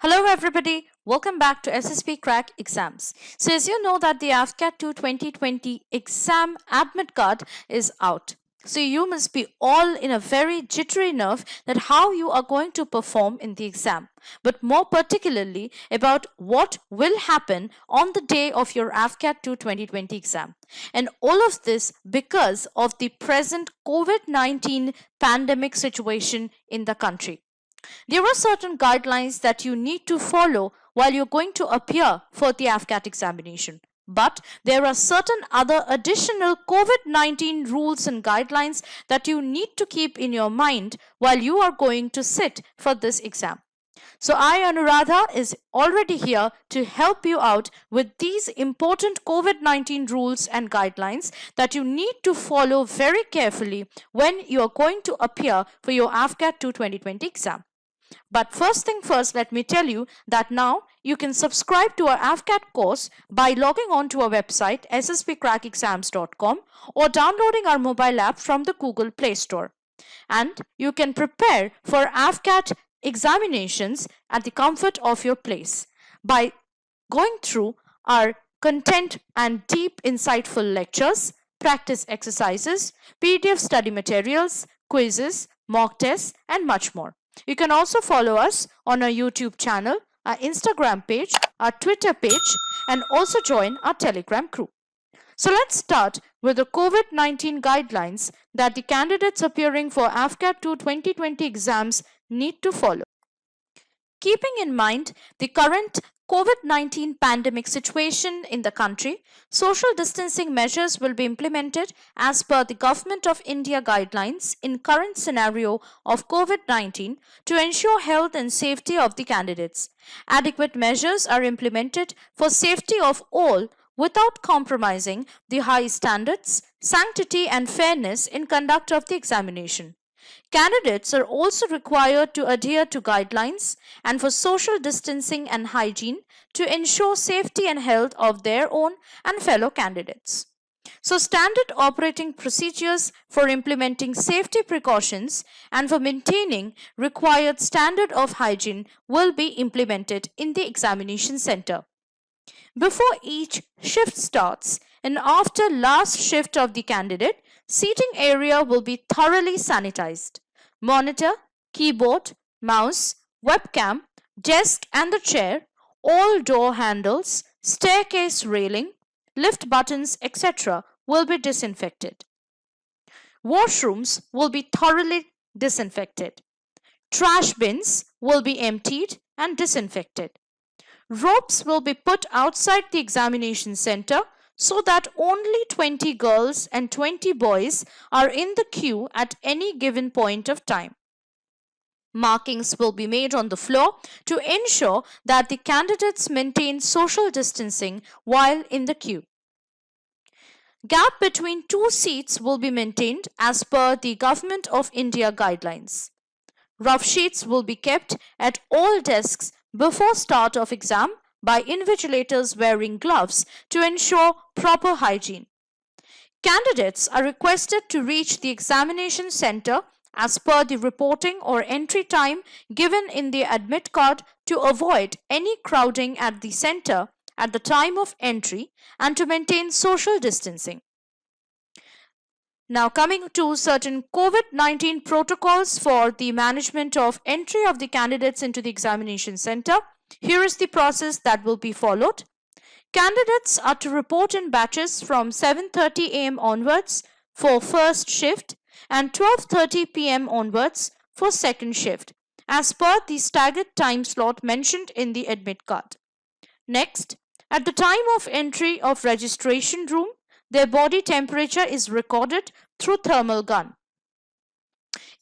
Hello everybody, welcome back to SSP Crack Exams. So as you know that the AFCAT 2 2020 exam admit card is out. So you must be all in a very jittery nerve that how you are going to perform in the exam, but more particularly about what will happen on the day of your AFCAT 2 2020 exam. And all of this because of the present COVID-19 pandemic situation in the country. There are certain guidelines that you need to follow while you're going to appear for the AFCAT examination. But there are certain other additional COVID-19 rules and guidelines that you need to keep in your mind while you are going to sit for this exam. So I, Anuradha, is already here to help you out with these important COVID-19 rules and guidelines that you need to follow very carefully when you are going to appear for your AFCAT 2 2020 exam. But first thing first, let me tell you that now you can subscribe to our AFCAT course by logging on to our website sspcrackexams.com or downloading our mobile app from the Google Play Store. And you can prepare for AFCAT examinations at the comfort of your place by going through our content and deep insightful lectures, practice exercises, PDF study materials, quizzes, mock tests, and much more. You can also follow us on our YouTube channel, our Instagram page, our Twitter page, and also join our Telegram crew. So let's start with the COVID-19 guidelines that the candidates appearing for AFCAT 2 2020 exams need to follow. Keeping in mind the current COVID-19 pandemic situation in the country, social distancing measures will be implemented as per the Government of India guidelines in current scenario of COVID-19 to ensure health and safety of the candidates. Adequate measures are implemented for safety of all without compromising the high standards, sanctity and fairness in conduct of the examination. Candidates are also required to adhere to guidelines and for social distancing and hygiene to ensure safety and health of their own and fellow candidates. So standard operating procedures for implementing safety precautions and for maintaining required standard of hygiene will be implemented in the examination center. Before each shift starts and after last shift of the candidate, seating area will be thoroughly sanitized. Monitor, keyboard, mouse, webcam, desk and the chair, all door handles, staircase railing, lift buttons, etc. will be disinfected. Washrooms will be thoroughly disinfected. Trash bins will be emptied and disinfected. Ropes will be put outside the examination center so that only 20 girls and 20 boys are in the queue at any given point of time. Markings will be made on the floor to ensure that the candidates maintain social distancing while in the queue. Gap between two seats will be maintained as per the Government of India guidelines. Rough sheets will be kept at all desks before start of exam by invigilators wearing gloves to ensure proper hygiene. Candidates are requested to reach the examination center as per the reporting or entry time given in the admit card to avoid any crowding at the center at the time of entry and to maintain social distancing. Now coming to certain COVID-19 protocols for the management of entry of the candidates into the examination center. Here is the process that will be followed. Candidates are to report in batches from 7:30 a.m. onwards for first shift and 12:30 p.m. onwards for second shift as per the staggered time slot mentioned in the admit card. Next, at the time of entry of registration room, their body temperature is recorded through thermal gun.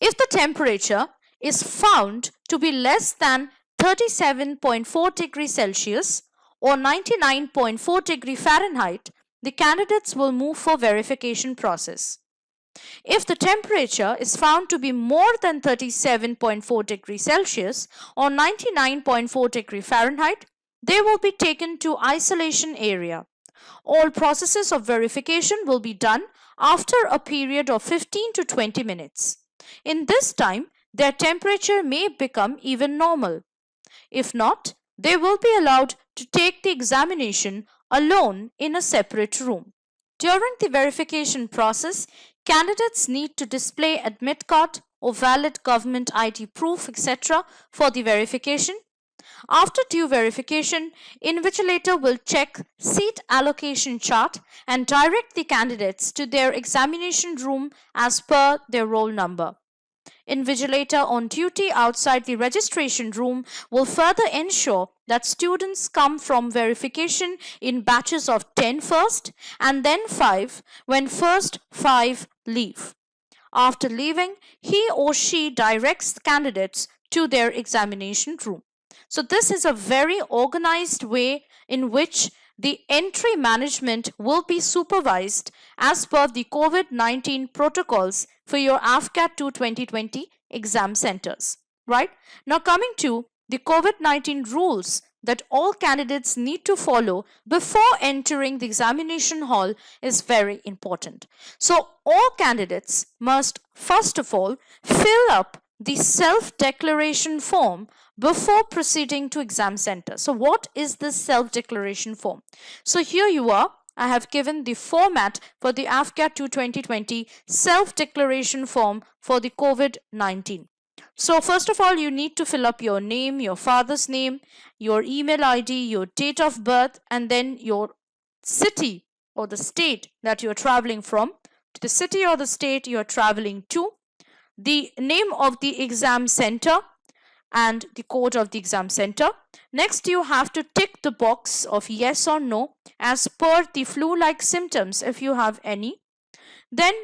If the temperature is found to be less than 37.4 degrees Celsius or 99.4 degrees Fahrenheit, the candidates will move for verification process. If the temperature is found to be more than 37.4 degrees Celsius or 99.4 degrees Fahrenheit, they will be taken to isolation area. All processes of verification will be done after a period of 15 to 20 minutes. In this time, their temperature may become even normal. If not, they will be allowed to take the examination alone in a separate room. During the verification process, candidates need to display admit card or valid government ID proof, etc. for the verification. After due verification, invigilator will check seat allocation chart and direct the candidates to their examination room as per their roll number. Invigilator on duty outside the registration room will further ensure that students come from verification in batches of 10 first and then 5 when first 5 leave. After leaving, he or she directs candidates to their examination room. So this is a very organized way in which the entry management will be supervised as per the COVID-19 protocols for your AFCAT 2 2020 exam centers, right? Now coming to the COVID-19 rules that all candidates need to follow before entering the examination hall is very important. So all candidates must first of all fill up the self-declaration form before proceeding to exam center. So what is this self-declaration form? So here you are. I have given the format for the AFCAT 2 2020 self-declaration form for the COVID-19. So first of all, you need to fill up your name, your father's name, your email ID, your date of birth, and then your city or the state that you're traveling from, to the city or the state you're traveling to, the name of the exam center and the code of the exam center. Next, you have to tick the box of yes or no as per the flu-like symptoms if you have any. Then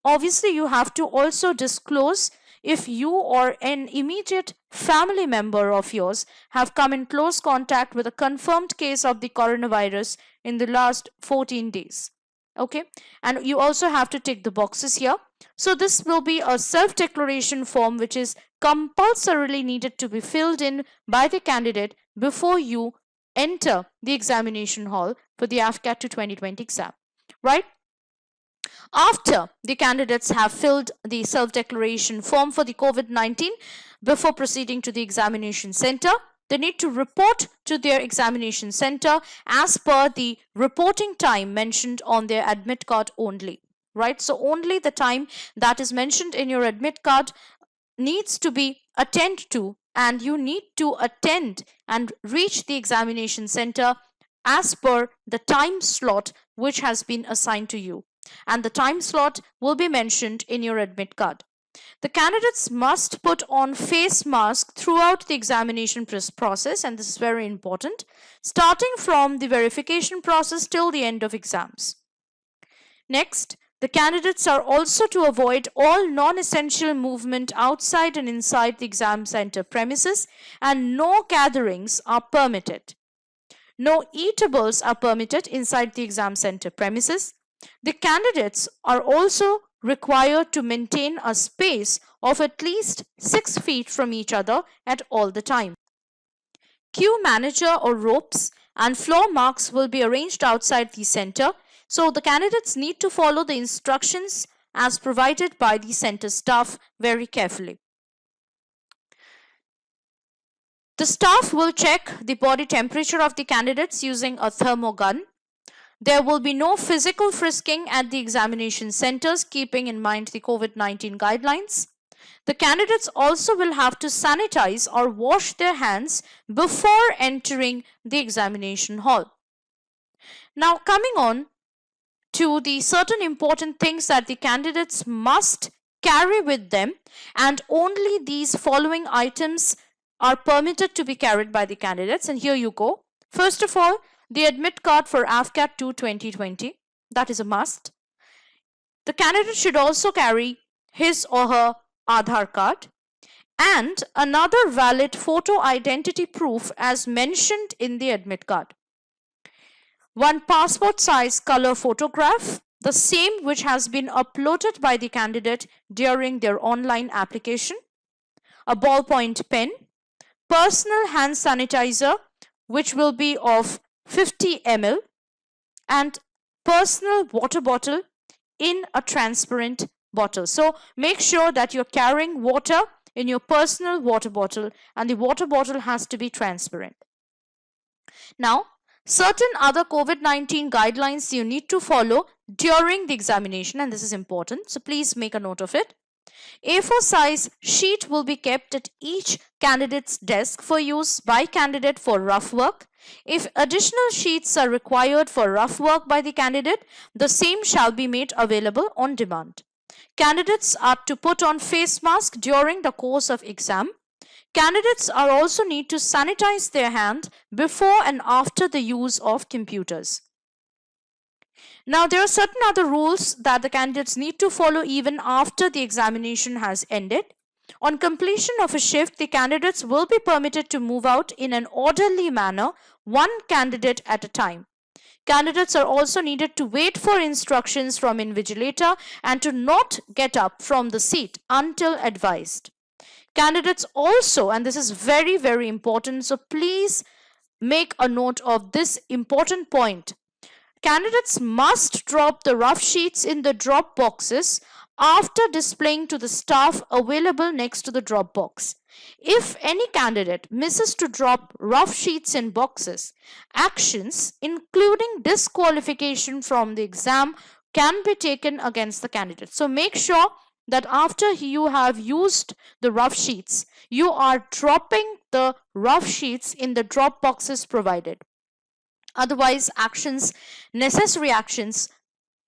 obviously you have to also disclose if you or an immediate family member of yours have come in close contact with a confirmed case of the coronavirus in the last 14 days. Okay, and you also have to tick the boxes here. So this will be a self-declaration form which is compulsorily needed to be filled in by the candidate before you enter the examination hall for the AFCAT 2 2020 exam, right? After the candidates have filled the self-declaration form for the COVID-19 before proceeding to the examination center, they need to report to their examination center as per the reporting time mentioned on their admit card only, right? So only the time that is mentioned in your admit card needs to be attended to, and you need to attend and reach the examination center as per the time slot which has been assigned to you. And the time slot will be mentioned in your admit card. The candidates must put on face mask throughout the examination process, and this is very important, starting from the verification process till the end of exams. Next, the candidates are also to avoid all non-essential movement outside and inside the exam center premises, and no gatherings are permitted. No eatables are permitted inside the exam center premises. The candidates are also required to maintain a space of at least 6 feet from each other at all the time. Queue manager or ropes and floor marks will be arranged outside the center, so the candidates need to follow the instructions as provided by the center staff very carefully. The staff will check the body temperature of the candidates using a thermogun. There will be no physical frisking at the examination centers, keeping in mind the COVID-19 guidelines. The candidates also will have to sanitize or wash their hands before entering the examination hall. Now, coming on to the certain important things that the candidates must carry with them, and only these following items are permitted to be carried by the candidates, and here you go. First of all, the admit card for AFCAT 2 2020, that is a must. The candidate should also carry his or her Aadhaar card and another valid photo identity proof as mentioned in the admit card. One passport size color photograph, the same which has been uploaded by the candidate during their online application. A ballpoint pen, personal hand sanitizer which will be of 50 ml, and personal water bottle in a transparent bottle. So make sure that you're carrying water in your personal water bottle, and the water bottle has to be transparent. Now, certain other COVID-19 guidelines you need to follow during the examination, and this is important, so please make a note of it. A4 size sheet will be kept at each candidate's desk for use by candidate for rough work. If additional sheets are required for rough work by the candidate, the same shall be made available on demand. Candidates are to put on face mask during the course of exam. Candidates are also need to sanitize their hand before and after the use of computers. Now, there are certain other rules that the candidates need to follow even after the examination has ended. On completion of a shift, the candidates will be permitted to move out in an orderly manner, one candidate at a time. Candidates are also needed to wait for instructions from invigilator and to not get up from the seat until advised. Candidates also, and this is very, very important, so please make a note of this important point. Candidates must drop the rough sheets in the drop boxes after displaying to the staff available next to the drop box. If any candidate misses to drop rough sheets in boxes, actions including disqualification from the exam can be taken against the candidate. So make sure that after you have used the rough sheets, you are dropping the rough sheets in the drop boxes provided. Otherwise, necessary actions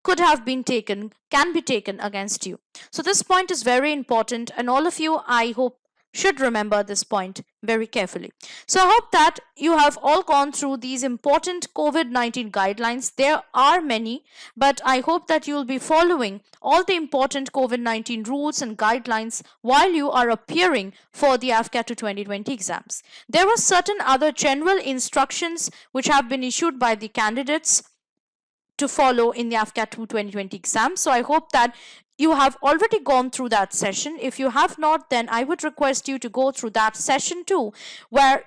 could have been taken, can be taken against you. So this point is very important, and all of you, I hope, should remember this point very carefully. So I hope that you have all gone through these important COVID-19 guidelines. There are many, but I hope that you will be following all the important COVID-19 rules and guidelines while you are appearing for the AFCAT 2020 exams. There are certain other general instructions which have been issued by the candidates to follow in the AFCAT 2020 exam. So I hope that you have already gone through that session. If you have not, then I would request you to go through that session too, where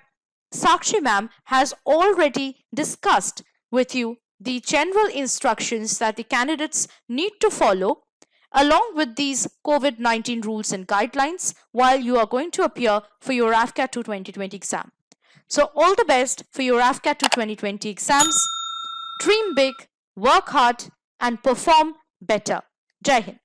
Sakshi ma'am has already discussed with you the general instructions that the candidates need to follow along with these COVID-19 rules and guidelines while you are going to appear for your AFCAT 2020 exam. So all the best for your AFCAT 2020 exams. Dream big, work hard, and perform better. Jai Hind.